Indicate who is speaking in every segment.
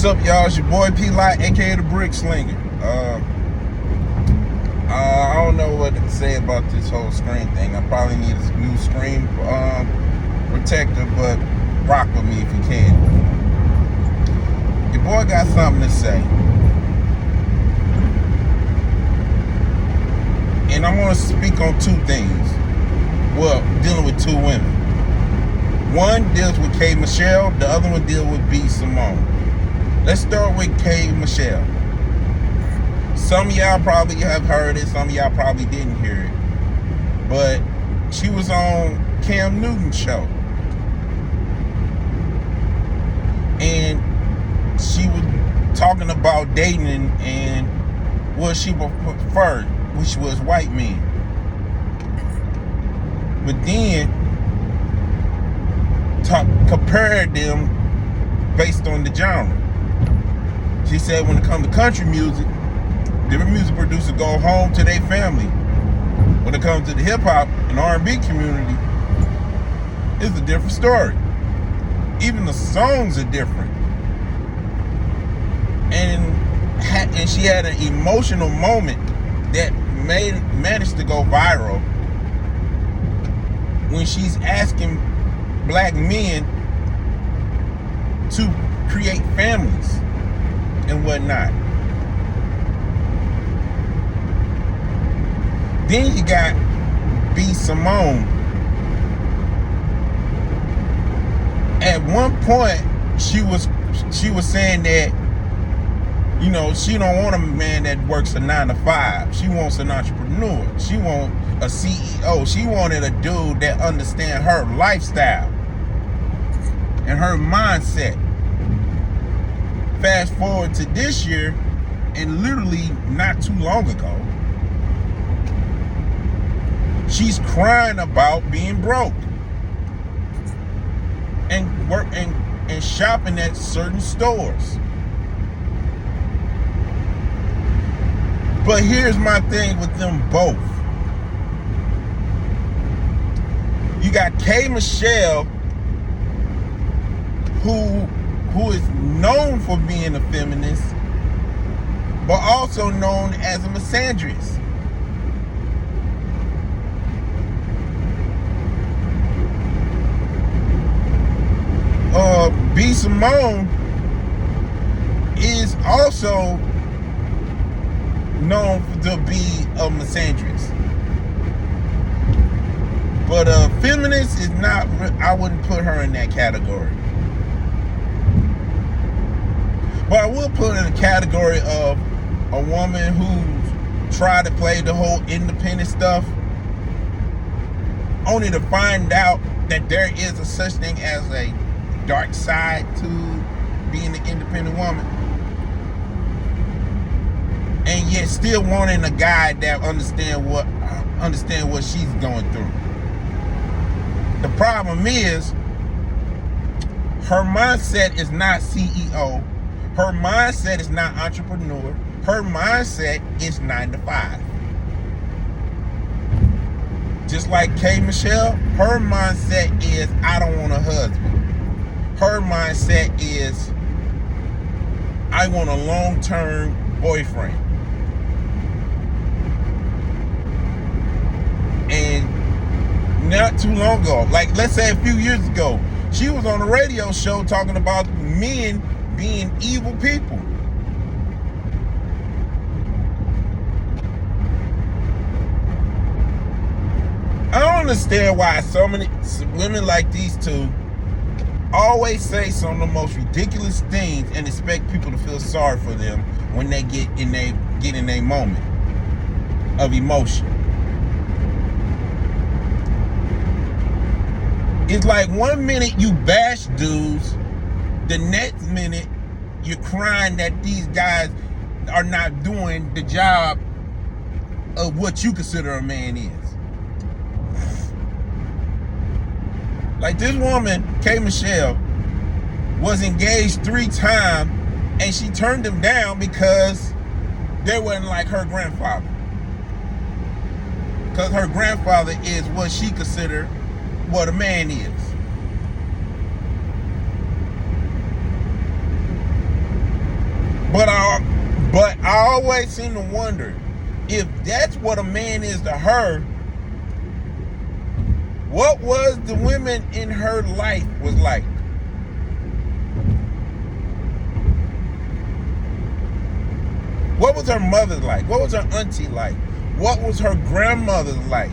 Speaker 1: What's up, y'all? It's your boy P Light, aka the Brick Slinger. I don't know what to say about this whole screen thing. I probably need a new screen protector, but rock with me if you can. Your boy got something to say, and I want to speak on two things. Well, dealing with two women. One deals with K. Michelle, the other one deals with B. Simone. Let's start with K. Michelle. Some of y'all probably have heard it, some of y'all probably didn't hear it. But she was on Cam Newton's show. And she was talking about dating and what she preferred, which was white men. But then compared them based on the genre. She said when it comes to country music, different music producers go home to their family. When it comes to the hip hop and R&B community, it's a different story. Even the songs are different. And she had an emotional moment that managed to go viral when she's asking black men to create families and whatnot. Then you got B. Simone. At one point, she was saying that, you know, she don't want a man that works a 9 to 5. She wants an entrepreneur. She wants a CEO. She wanted a dude that understands her lifestyle and her mindset. Fast forward to this year, and literally not too long ago, she's crying about being broke and shopping at certain stores. But here's my thing with them both. You got K. Michelle, who is known for being a feminist, but also known as a misandrist. B. Simone is also known to be a misandrist. But a feminist is not, I wouldn't put her in that category. But I will put her in the category of a woman who tried to play the whole independent stuff, only to find out that there is a such thing as a dark side to being an independent woman, and yet still wanting a guy that understand what she's going through. The problem is her mindset is not CEO. Her mindset is not entrepreneur. Her mindset is 9 to 5. Just like K. Michelle, her mindset is I don't want a husband. Her mindset is I want a long-term boyfriend. And not too long ago, like let's say a few years ago, she was on a radio show talking about men being evil people. I don't understand why so many women like these two always say some of the most ridiculous things and expect people to feel sorry for them when they get in a moment of emotion. It's like 1 minute you bash dudes, the next minute you're crying that these guys are not doing the job of what you consider a man is. Like this woman, K. Michelle, was engaged 3 times and she turned them down because they wasn't like her grandfather. Because her grandfather is what she considered what a man is. always seem to wonder, if that's what a man is to her, what was the women in her life was like? What was her mother like? What was her auntie like? What was her grandmother like?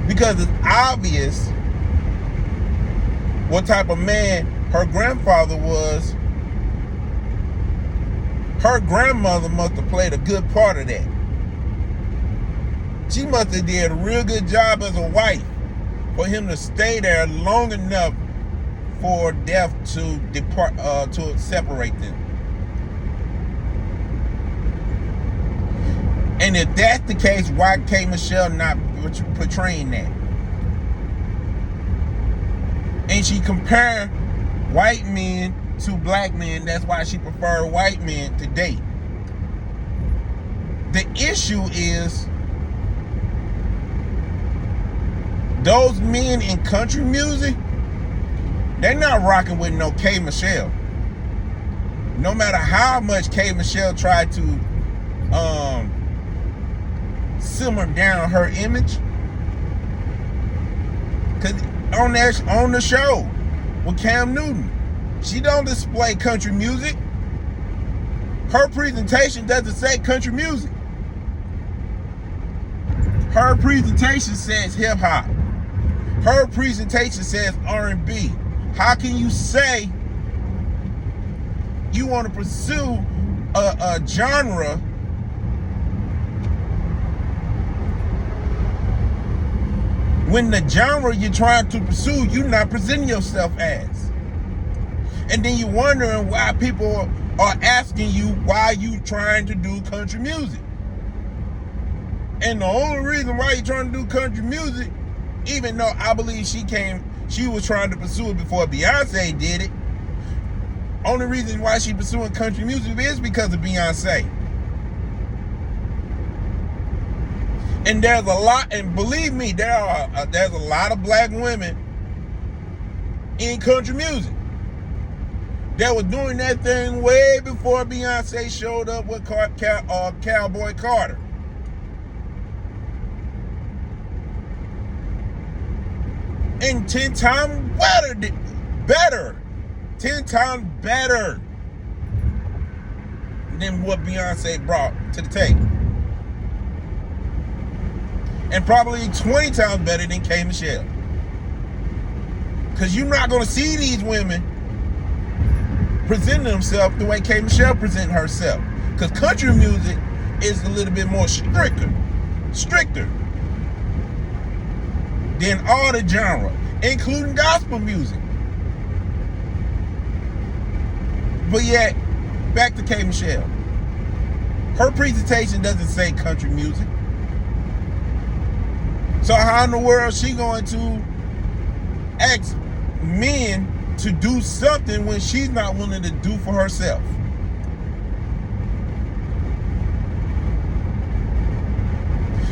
Speaker 1: Because it's obvious what type of man her grandfather was. Her grandmother must have played a good part of that. She must have did a real good job as a wife for him to stay there long enough for death to depart, to separate them. And if that's the case, why K. Michelle not portraying that? And she compared white men to black men. That's why she preferred white men to date. The issue is those men in country music, they're not rocking with no K. Michelle. No matter how much K. Michelle tried to simmer down her image, because on the show with Cam Newton, she don't display country music. Her presentation doesn't say country music. Her presentation says hip hop. Her presentation says R&B. How can you say you want to pursue a genre when the genre you're trying to pursue, you're not presenting yourself as? And then you're wondering why people are asking you why you trying to do country music. And the only reason why you're trying to do country music, even though I believe she was trying to pursue it before Beyonce did it, only reason why she pursuing country music is because of Beyonce. And there's a lot, and believe me, there's a lot of black women in country music that was doing that thing way before Beyonce showed up with Cowboy Carter. And 10 times better 10 times better than what Beyonce brought to the table. And probably 20 times better than K. Michelle. Because you're not going to see these women presenting themselves the way K. Michelle presenting herself. Because country music is a little bit more stricter than all the genre, including gospel music. But yet, back to K. Michelle. Her presentation doesn't say country music. So how in the world is she going to ask men to do something when she's not willing to do for herself?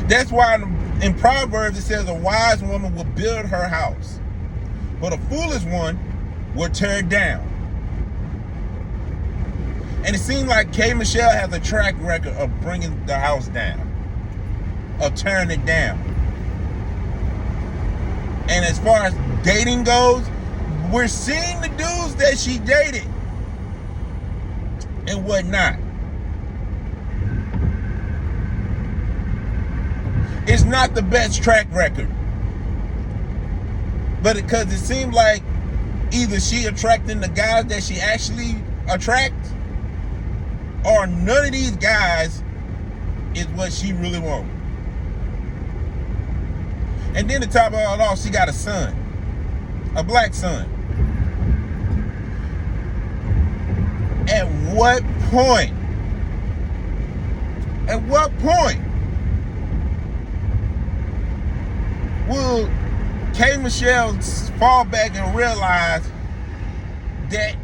Speaker 1: That's why in Proverbs it says a wise woman will build her house, but a foolish one will tear it down. And it seems like K. Michelle has a track record of bringing the house down, of tearing it down. And as far as dating goes, we're seeing the dudes that she dated and whatnot. It's not the best track record. But because it seems like either she attracting the guys that she actually attracts, or none of these guys is what she really wants. And then to top it all off, she got a son, a black son. At what point will K. Michelle fall back and realize that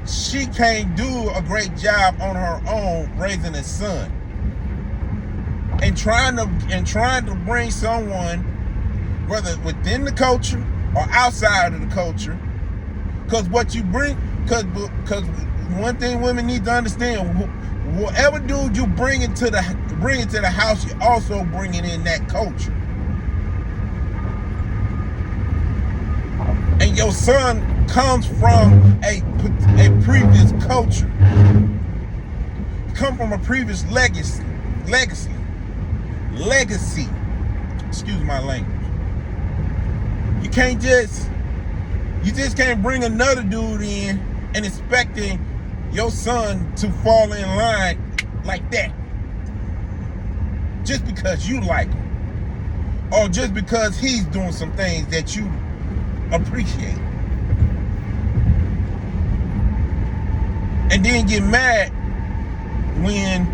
Speaker 1: she can't do a great job on her own raising a son, and trying to bring someone, whether within the culture or outside of the culture, because what you bring, because one thing women need to understand: whatever dude you bring into the house, you also bringing in that culture. And your son comes from a previous culture. Come from a previous legacy. Excuse my language. You just can't bring another dude in and expecting your son to fall in line like that. Just because you like him. Or just because he's doing some things that you appreciate. And then get mad when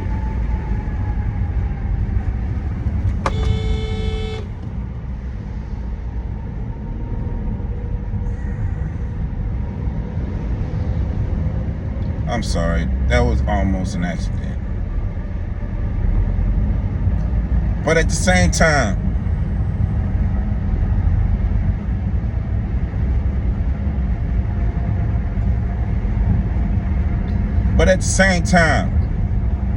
Speaker 1: I'm sorry, that was almost an accident. But at the same time,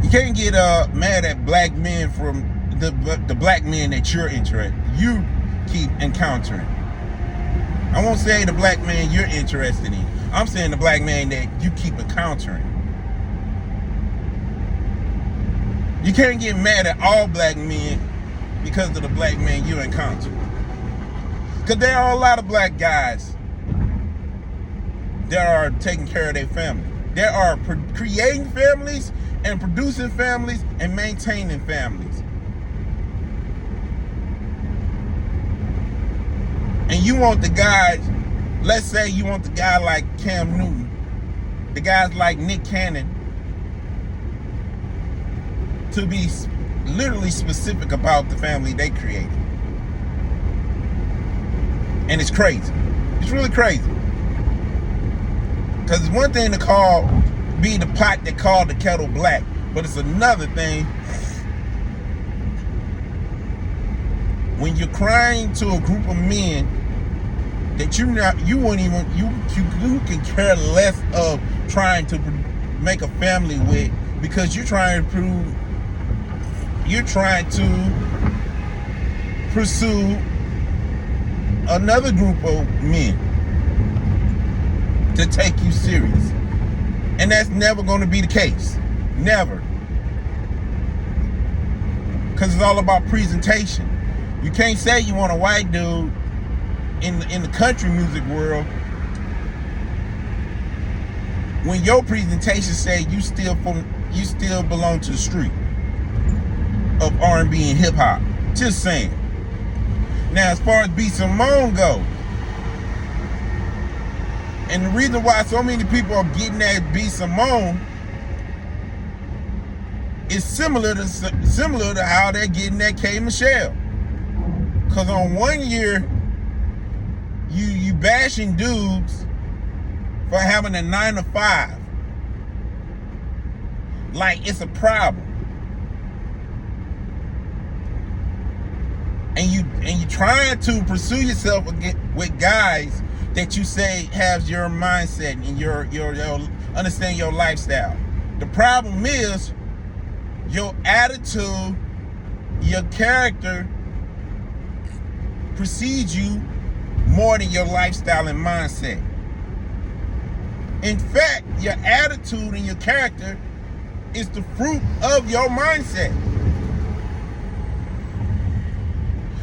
Speaker 1: you can't get mad at black men from the black men that you keep encountering. I won't say the black man you're interested in. I'm saying the black man that you keep encountering. You can't get mad at all black men because of the black man you encounter. Because there are a lot of black guys that are taking care of their family. There are creating families and producing families and maintaining families. And you want the guys, let's say you want the guy like Cam Newton, the guys like Nick Cannon, to be literally specific about the family they created. And it's crazy. It's really crazy. Because it's one thing to be the pot that called the kettle black, but it's another thing when you're crying to a group of men that you can care less of trying to make a family with, because you're trying to pursue another group of men to take you serious. And that's never going to be the case. Never. Because it's all about presentation. You can't say you want a white dude in the country music world when your presentation say you still belong to the street of R&B and hip hop. Just saying. Now, as far as B. Simone goes, and the reason why so many people are getting at B. Simone is similar to how they're getting at K. Michelle. Because on one year, you bashing dudes for having a 9-to-5 like it's a problem, and you trying to pursue yourself with guys that you say has your mindset and your understand your lifestyle. The problem is your attitude, your character precedes you more than your lifestyle and mindset. In fact, your attitude and your character is the fruit of your mindset.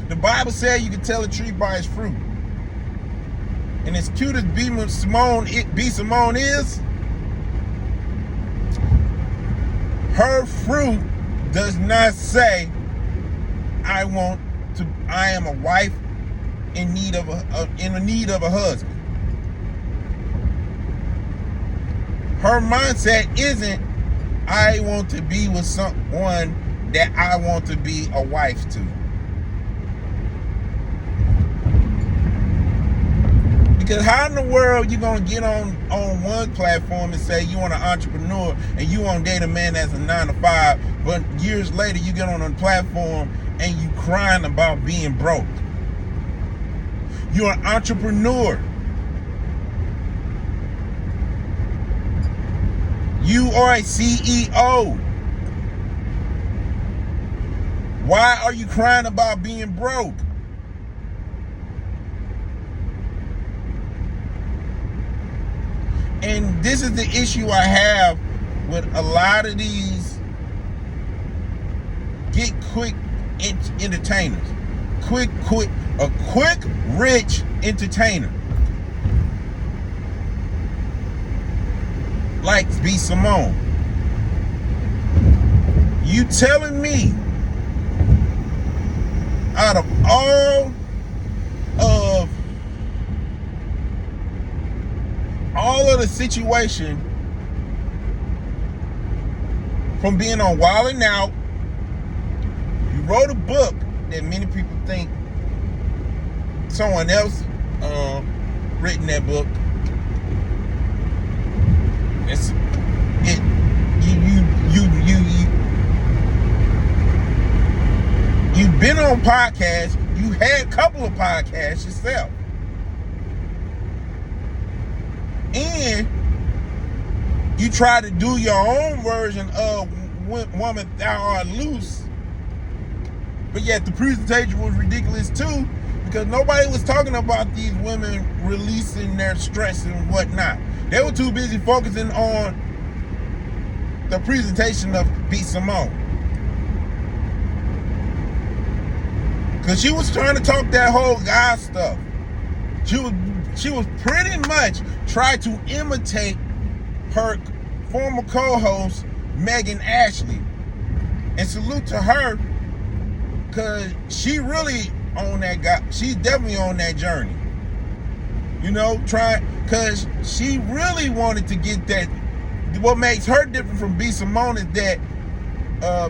Speaker 1: The Bible says you can tell a tree by its fruit. And as cute as B. Simone is, her fruit does not say, I am a wife in need of a husband. Her mindset isn't, I want to be with someone that I want to be a wife to. Because how in the world you gonna get on one platform and say you want an entrepreneur and you want to date a man that's a 9-to-5, but years later you get on a platform and you crying about being broke? You're an entrepreneur. You are a CEO. Why are you crying about being broke? And this is the issue I have with a lot of these get quick entertainers. A quick rich entertainer. Like B. Simone. You telling me out of all of the situation, from being on Wild 'N Out, you wrote a book that many people think someone else written that book. You've been on podcasts. You had a couple of podcasts yourself. And you try to do your own version of Woman Thou Art Loose. But yet the presentation was ridiculous too, because nobody was talking about these women releasing their stress and whatnot. They were too busy focusing on the presentation of B. Simone. Because she was trying to talk that whole guy stuff. She was pretty much trying to imitate her former co-host, Megan Ashley. And salute to her, because she really on that guy. She's definitely on that journey. You know, because she really wanted to get that. What makes her different from B. Simone is that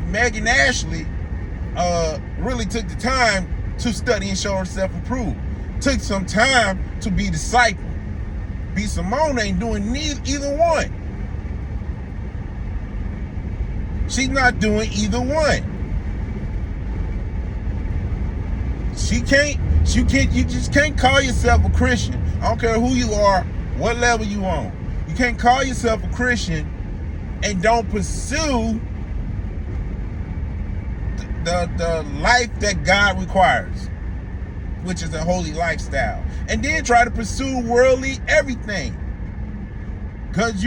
Speaker 1: Megan Ashley really took the time to study and show herself approved. Took some time to be disciple. B. Simone ain't doing either one. She's not doing either one. You just can't call yourself a Christian. I don't care who you are, what level you on. You can't call yourself a Christian and don't pursue the life that God requires, which is a holy lifestyle, and then try to pursue worldly everything. Because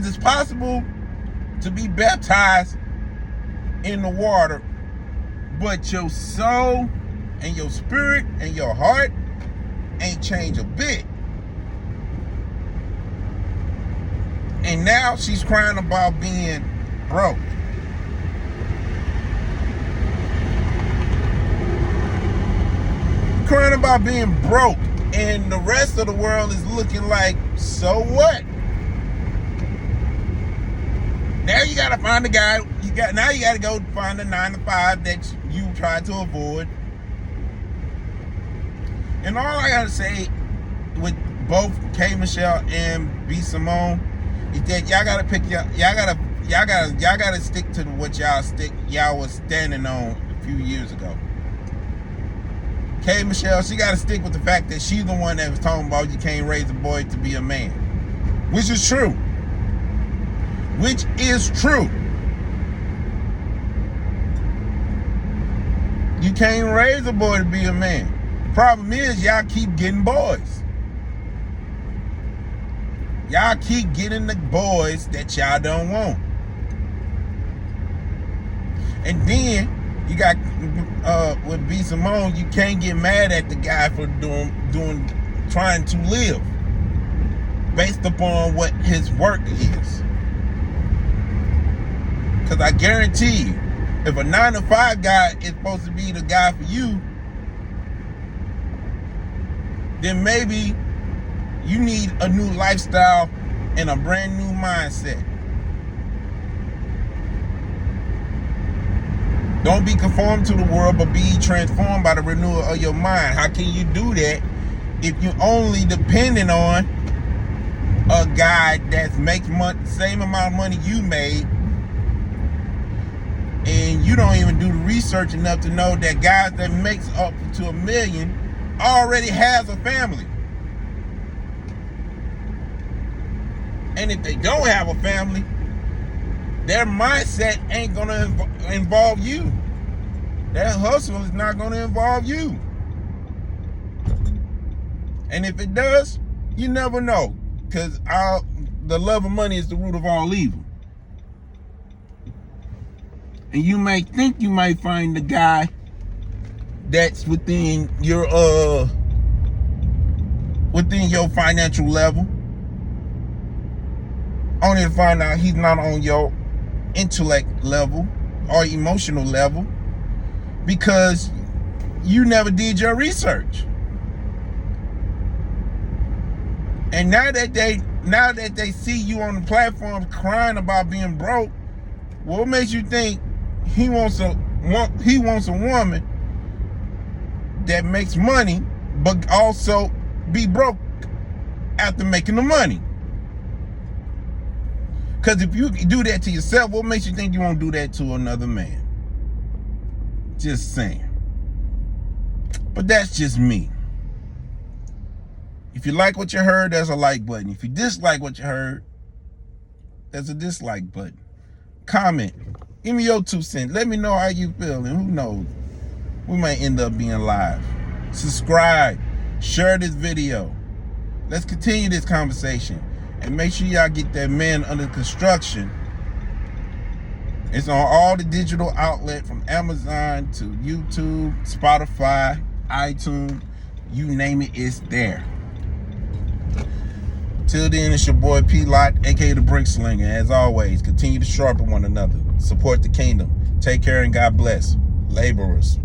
Speaker 1: it's possible to be baptized in the water, but your soul and your spirit and your heart ain't changed a bit. And now she's crying about being broke. Crying about being broke, and the rest of the world is looking like, so what? Now you gotta find a guy. Now you gotta go find a 9-to-5 that you tried to avoid. And all I gotta say with both K. Michelle and B. Simone is that y'all gotta stick to what y'all was standing on a few years ago. K. Michelle, she gotta stick with the fact that she's the one that was talking about you can't raise a boy to be a man. Which is true. You can't raise a boy to be a man. The problem is y'all keep getting boys. Y'all keep getting the boys that y'all don't want. And then you got with B. Simone, you can't get mad at the guy for trying to live based upon what his work is. Because I guarantee you, if a 9-to-5 guy is supposed to be the guy for you, then maybe you need a new lifestyle and a brand new mindset. Don't be conformed to the world, but be transformed by the renewal of your mind. How can you do that if you're only depending on a guy that makes same amount of money you made, and you don't even do the research enough to know that guys that makes up to $1 million already has a family? And if they don't have a family, their mindset ain't gonna involve you. That hustle is not gonna involve you. And if it does, you never know, because the love of money is the root of all evil. And you may think you might find the guy that's within your financial level, only to find out he's not on your intellect level or emotional level, because you never did your research. And now that they see you on the platform crying about being broke, what makes you think he wants a woman that makes money but also be broke after making the money? Because if you do that to yourself, what makes you think you won't do that to another man? Just saying. But that's just me. If you like what you heard, there's a like button. If you dislike what you heard, there's a dislike button. Comment. Give me your 2 cents. Let me know how you feel, and who knows, we might end up being live. Subscribe. Share this video. Let's continue this conversation. And make sure y'all get that Man Under Construction. It's on all the digital outlets, from Amazon to YouTube, Spotify, iTunes, you name it, it's there. Till then, it's your boy P-Lot, aka the Brick Slinger. As always, continue to sharpen one another. Support the kingdom. Take care and God bless. Laborers.